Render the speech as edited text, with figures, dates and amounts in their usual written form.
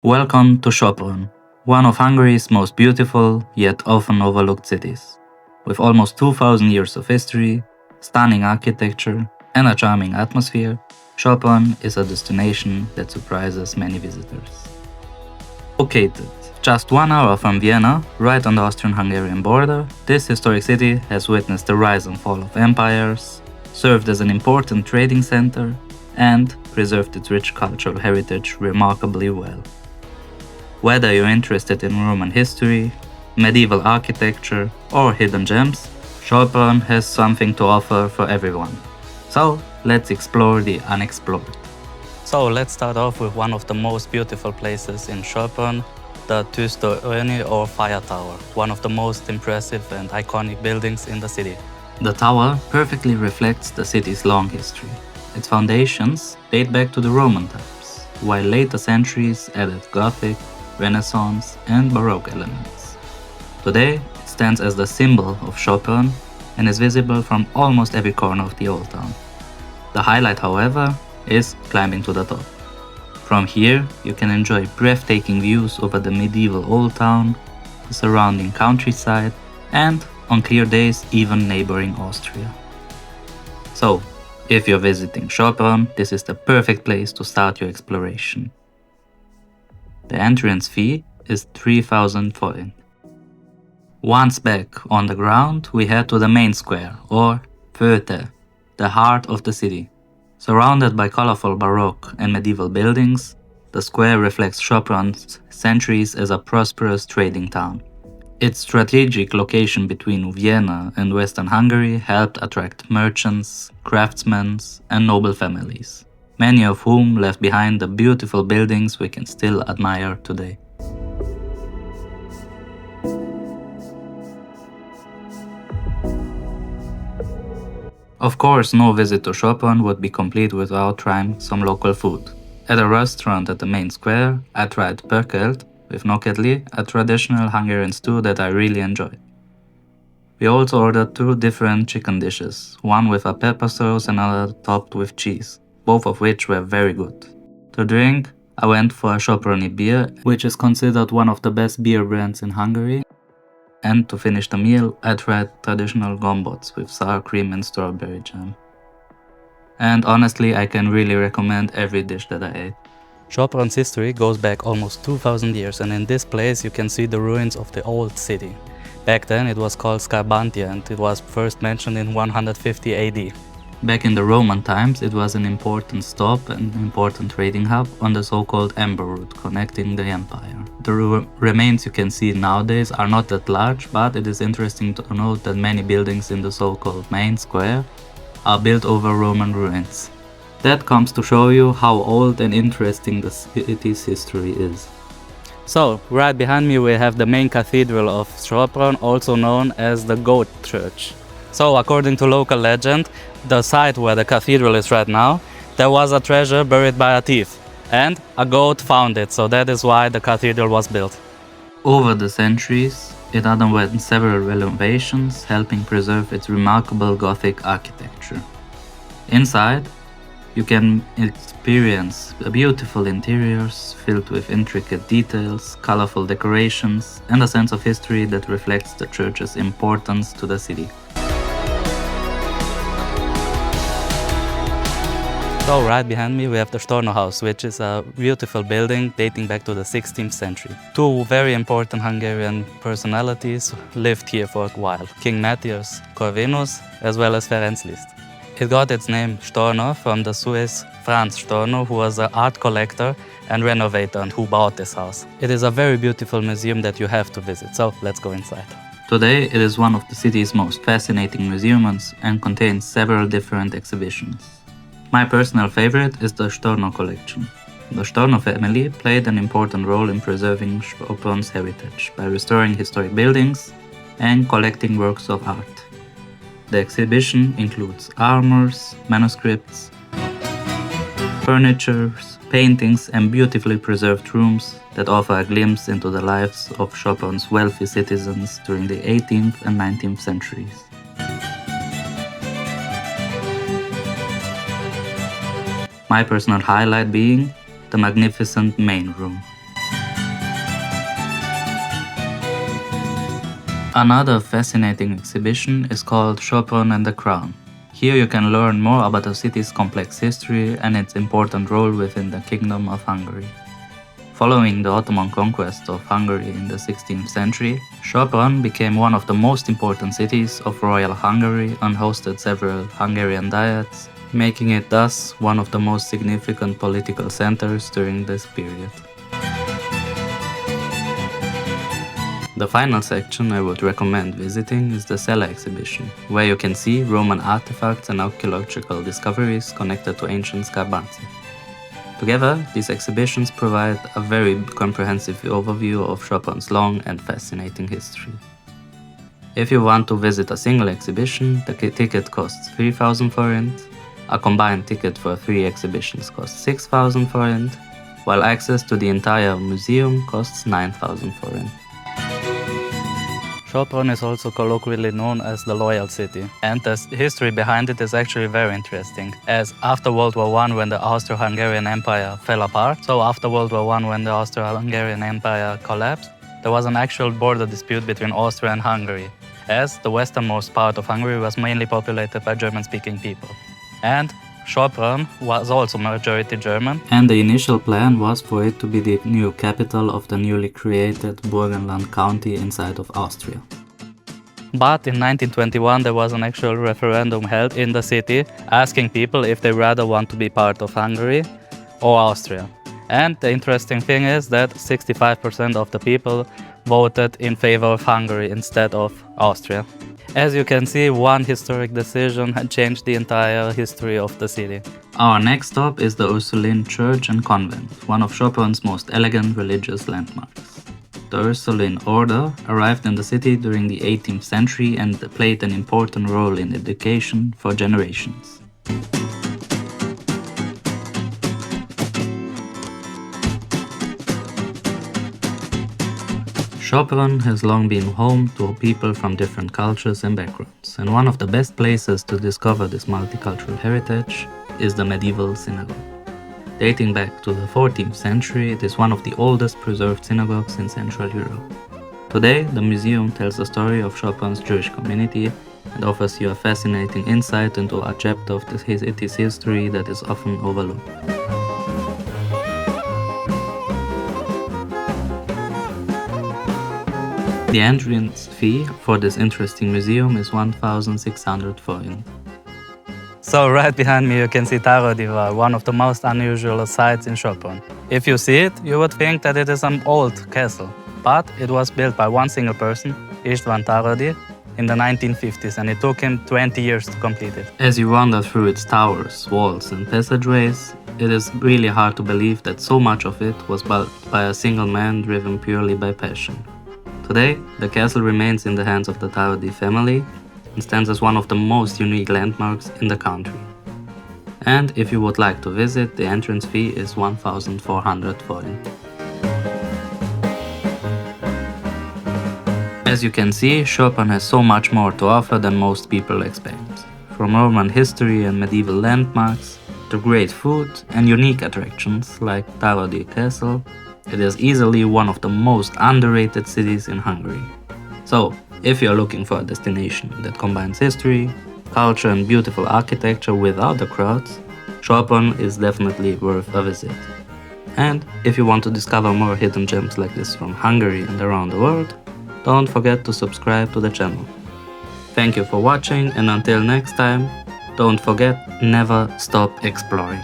Welcome to Sopron, one of Hungary's most beautiful yet often overlooked cities. With almost 2000 years of history, stunning architecture, and a charming atmosphere, Sopron is a destination that surprises many visitors. Located just 1 hour from Vienna, right on the Austrian-Hungarian border, this historic city has witnessed the rise and fall of empires, served as an important trading center, and preserved its rich cultural heritage remarkably well. Whether you're interested in Roman history, medieval architecture, or hidden gems, Sopron has something to offer for everyone. So, let's explore the unexplored. So let's start off with one of the most beautiful places in Sopron, the Tüztorony or Fire Tower, one of the most impressive and iconic buildings in the city. The tower perfectly reflects the city's long history. Its foundations date back to the Roman times, while later centuries added Gothic, Renaissance and Baroque elements. Today, it stands as the symbol of Sopron and is visible from almost every corner of the old town. The highlight, however, is climbing to the top. From here, you can enjoy breathtaking views over the medieval old town, the surrounding countryside, and, on clear days, even neighboring Austria. So, if you're visiting Sopron, this is the perfect place to start your exploration. The entrance fee is 3,000 forint. Once back on the ground, we head to the main square, or Főtér, the heart of the city. Surrounded by colorful Baroque and medieval buildings, the square reflects Sopron's centuries as a prosperous trading town. Its strategic location between Vienna and Western Hungary helped attract merchants, craftsmen, and noble families, many of whom left behind the beautiful buildings we can still admire today. Of course, no visit to Sopron would be complete without trying some local food. At a restaurant at the main square, I tried pörkölt with noketli, a traditional Hungarian stew that I really enjoyed. We also ordered 2 different chicken dishes, one with a pepper sauce and another topped with cheese, both of which were very good. To drink, I went for a Soproni beer, which is considered one of the best beer brands in Hungary. And to finish the meal, I tried traditional gombots with sour cream and strawberry jam. And honestly, I can really recommend every dish that I ate. Sopron's history goes back almost 2000 years, and in this place you can see the ruins of the old city. Back then it was called Scarbantia and it was first mentioned in 150 AD. Back in the Roman times, it was an important stop and important trading hub on the so-called Amber Route connecting the empire. The remains you can see nowadays are not that large, but it is interesting to note that many buildings in the so-called main square are built over Roman ruins. That comes to show you how old and interesting the city's history is. So, right behind me we have the main cathedral of Sopron, also known as the Goat Church. So, according to local legend, the site where the cathedral is right now, there was a treasure buried by a thief, and a goat found it, so that is why the cathedral was built. Over the centuries, it underwent several renovations, helping preserve its remarkable Gothic architecture. Inside, you can experience beautiful interiors filled with intricate details, colorful decorations, and a sense of history that reflects the church's importance to the city. So right behind me we have the Storno House, which is a beautiful building dating back to the 16th century. 2 very important Hungarian personalities lived here for a while, King Matthias Corvinus as well as Ferenc Liszt. It got its name Storno from the Swiss Franz Storno, who was an art collector and renovator and who bought this house. It is a very beautiful museum that you have to visit, so let's go inside. Today, it is one of the city's most fascinating museums and contains several different exhibitions. My personal favorite is the Storno collection. The Storno family played an important role in preserving Sopron's heritage by restoring historic buildings and collecting works of art. The exhibition includes armors, manuscripts, furniture, paintings and beautifully preserved rooms that offer a glimpse into the lives of Sopron's wealthy citizens during the 18th and 19th centuries. My personal highlight being the magnificent main room. Another fascinating exhibition is called Sopron and the Crown. Here you can learn more about the city's complex history and its important role within the Kingdom of Hungary. Following the Ottoman conquest of Hungary in the 16th century, Sopron became one of the most important cities of Royal Hungary and hosted several Hungarian diets, making it thus one of the most significant political centers during this period. The final section I would recommend visiting is the Cella exhibition, where you can see Roman artifacts and archaeological discoveries connected to ancient Scarbantia. Together, these exhibitions provide a very comprehensive overview of Sopron's long and fascinating history. If you want to visit a single exhibition, the ticket costs 3,000 forint, a combined ticket for 3 exhibitions costs 6,000 forint, while access to the entire museum costs 9,000 forint. Sopron is also colloquially known as the Loyal City, and the history behind it is actually very interesting, as after World War I, when the Austro-Hungarian Empire fell apart, so after World War I, when the Austro-Hungarian Empire collapsed, there was an actual border dispute between Austria and Hungary, as the westernmost part of Hungary was mainly populated by German-speaking people. And Sopron was also majority German. And the initial plan was for it to be the new capital of the newly created Burgenland county inside of Austria. But in 1921 there was an actual referendum held in the city asking people if they rather want to be part of Hungary or Austria. And the interesting thing is that 65% of the people voted in favor of Hungary instead of Austria. As you can see, one historic decision had changed the entire history of the city. Our next stop is the Ursuline Church and Convent, one of Sopron's most elegant religious landmarks. The Ursuline order arrived in the city during the 18th century and played an important role in education for generations. Sopron has long been home to people from different cultures and backgrounds, and one of the best places to discover this multicultural heritage is the medieval synagogue. Dating back to the 14th century, it is one of the oldest preserved synagogues in Central Europe. Today, the museum tells the story of Sopron's Jewish community and offers you a fascinating insight into a chapter of its history that is often overlooked. The entrance fee for this interesting museum is 1,600 forint. So right behind me you can see Taródi, one of the most unusual sites in Sopron. If you see it, you would think that it is an old castle, but it was built by one single person, István Taródi, in the 1950s, and it took him 20 years to complete it. As you wander through its towers, walls and passageways, it is really hard to believe that so much of it was built by a single man driven purely by passion. Today, the castle remains in the hands of the Taródi family and stands as one of the most unique landmarks in the country. And if you would like to visit, the entrance fee is 1,400 forint. As you can see, Sopron has so much more to offer than most people expect. From Roman history and medieval landmarks, to great food and unique attractions like Taródi Castle, it is easily one of the most underrated cities in Hungary. So, if you are looking for a destination that combines history, culture and beautiful architecture without the crowds, Sopron is definitely worth a visit. And if you want to discover more hidden gems like this from Hungary and around the world, don't forget to subscribe to the channel. Thank you for watching, and until next time, don't forget, never stop exploring.